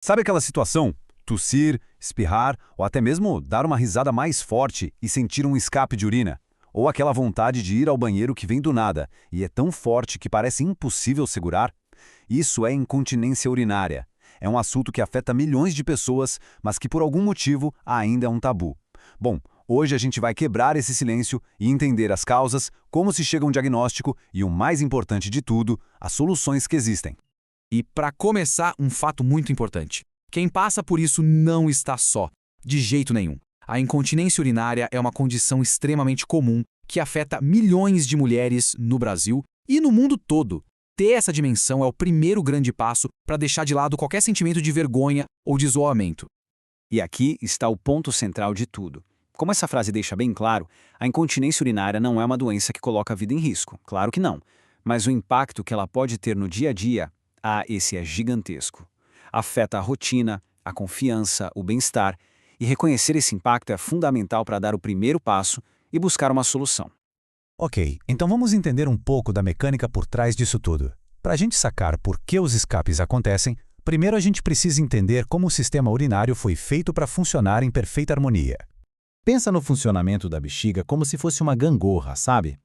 Sabe aquela situação? Tossir, espirrar ou até mesmo dar uma risada mais forte e sentir um escape de urina? Ou aquela vontade de ir ao banheiro que vem do nada e é tão forte que parece impossível segurar? Isso é incontinência urinária. É um assunto que afeta milhões de pessoas, mas que por algum motivo ainda é um tabu. Bom, hoje a gente vai quebrar esse silêncio e entender as causas, como se chega a um diagnóstico e, o mais importante de tudo, as soluções que existem. E para começar, um fato muito importante. Quem passa por isso não está só, de jeito nenhum. A incontinência urinária é uma condição extremamente comum que afeta milhões de mulheres no Brasil e no mundo todo. Ter essa dimensão é o primeiro grande passo para deixar de lado qualquer sentimento de vergonha ou de isolamento. E aqui está o ponto central de tudo. Como essa frase deixa bem claro, a incontinência urinária não é uma doença que coloca a vida em risco, claro que não. Mas o impacto que ela pode ter no dia a dia, esse é gigantesco. Afeta a rotina, a confiança, o bem-estar, e reconhecer esse impacto é fundamental para dar o primeiro passo e buscar uma solução. Ok, então vamos entender um pouco da mecânica por trás disso tudo. Para a gente sacar por que os escapes acontecem, primeiro a gente precisa entender como o sistema urinário foi feito para funcionar em perfeita harmonia. Pensa no funcionamento da bexiga como se fosse uma gangorra, sabe?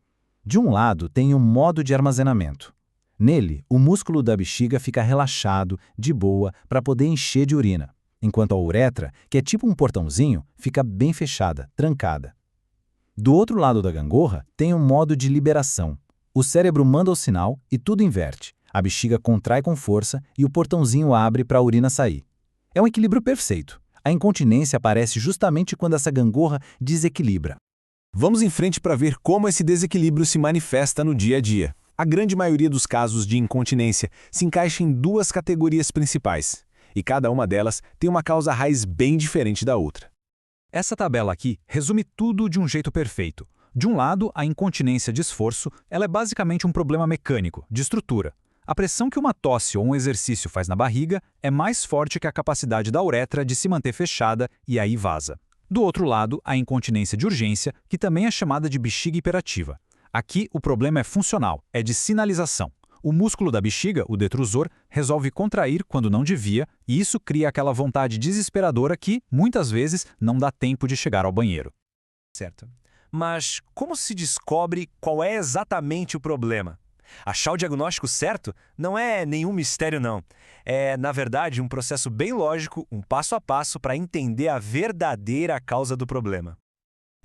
De um lado tem um modo de armazenamento. Nele, o músculo da bexiga fica relaxado, de boa, para poder encher de urina, enquanto a uretra, que é tipo um portãozinho, fica bem fechada, trancada. Do outro lado da gangorra, tem um modo de liberação. O cérebro manda o sinal e tudo inverte. A bexiga contrai com força e o portãozinho abre para a urina sair. É um equilíbrio perfeito. A incontinência aparece justamente quando essa gangorra desequilibra. Vamos em frente para ver como esse desequilíbrio se manifesta no dia a dia. A grande maioria dos casos de incontinência se encaixa em duas categorias principais, e cada uma delas tem uma causa raiz bem diferente da outra. Essa tabela aqui resume tudo de um jeito perfeito. De um lado, a incontinência de esforço, ela é basicamente um problema mecânico, de estrutura. A pressão que uma tosse ou um exercício faz na barriga é mais forte que a capacidade da uretra de se manter fechada e aí vaza. Do outro lado, a incontinência de urgência, que também é chamada de bexiga hiperativa. Aqui, o problema é funcional, é de sinalização. O músculo da bexiga, o detrusor, resolve contrair quando não devia, e isso cria aquela vontade desesperadora que, muitas vezes, não dá tempo de chegar ao banheiro. Certo. Mas como se descobre qual é exatamente o problema? Achar o diagnóstico certo não é nenhum mistério, não. É, na verdade, um processo bem lógico, um passo a passo para entender a verdadeira causa do problema.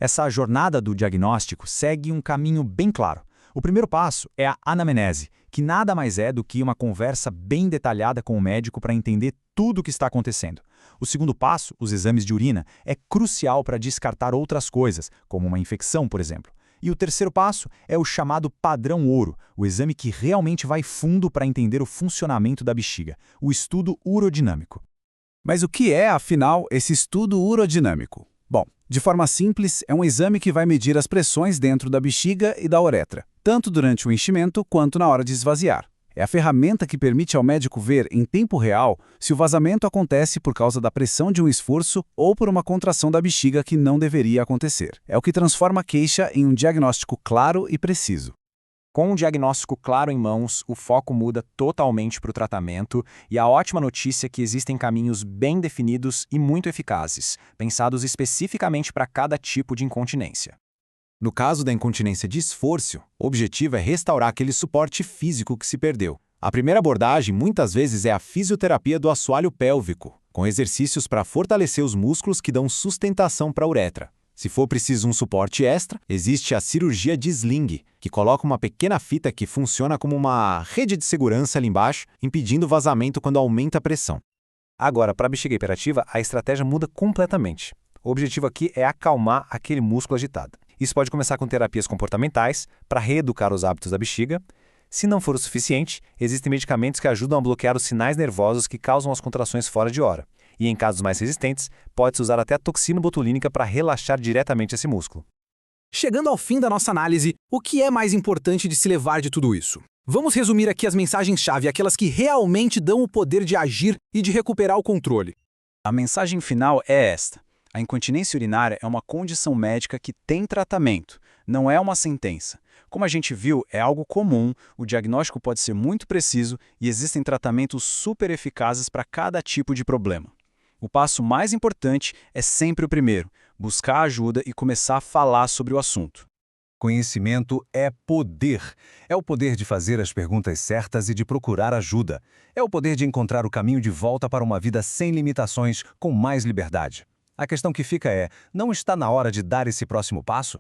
Essa jornada do diagnóstico segue um caminho bem claro. O primeiro passo é a anamnese, que nada mais é do que uma conversa bem detalhada com o médico para entender tudo o que está acontecendo. O segundo passo, os exames de urina, é crucial para descartar outras coisas, como uma infecção, por exemplo. E o terceiro passo é o chamado padrão ouro, o exame que realmente vai fundo para entender o funcionamento da bexiga, o estudo urodinâmico. Mas o que é, afinal, esse estudo urodinâmico? Bom, de forma simples, é um exame que vai medir as pressões dentro da bexiga e da uretra, tanto durante o enchimento quanto na hora de esvaziar. É a ferramenta que permite ao médico ver, em tempo real, se o vazamento acontece por causa da pressão de um esforço ou por uma contração da bexiga que não deveria acontecer. É o que transforma a queixa em um diagnóstico claro e preciso. Com um diagnóstico claro em mãos, o foco muda totalmente para o tratamento e a ótima notícia é que existem caminhos bem definidos e muito eficazes, pensados especificamente para cada tipo de incontinência. No caso da incontinência de esforço, o objetivo é restaurar aquele suporte físico que se perdeu. A primeira abordagem muitas vezes é a fisioterapia do assoalho pélvico, com exercícios para fortalecer os músculos que dão sustentação para a uretra. Se for preciso um suporte extra, existe a cirurgia de sling, que coloca uma pequena fita que funciona como uma rede de segurança ali embaixo, impedindo o vazamento quando aumenta a pressão. Agora, para a bexiga hiperativa, a estratégia muda completamente. O objetivo aqui é acalmar aquele músculo agitado. Isso pode começar com terapias comportamentais, para reeducar os hábitos da bexiga. Se não for o suficiente, existem medicamentos que ajudam a bloquear os sinais nervosos que causam as contrações fora de hora. E em casos mais resistentes, pode-se usar até a toxina botulínica para relaxar diretamente esse músculo. Chegando ao fim da nossa análise, o que é mais importante de se levar de tudo isso? Vamos resumir aqui as mensagens-chave, aquelas que realmente dão o poder de agir e de recuperar o controle. A mensagem final é esta. A incontinência urinária é uma condição médica que tem tratamento, não é uma sentença. Como a gente viu, é algo comum, o diagnóstico pode ser muito preciso e existem tratamentos super eficazes para cada tipo de problema. O passo mais importante é sempre o primeiro, buscar ajuda e começar a falar sobre o assunto. Conhecimento é poder. É o poder de fazer as perguntas certas e de procurar ajuda. É o poder de encontrar o caminho de volta para uma vida sem limitações, com mais liberdade. A questão que fica é, não está na hora de dar esse próximo passo?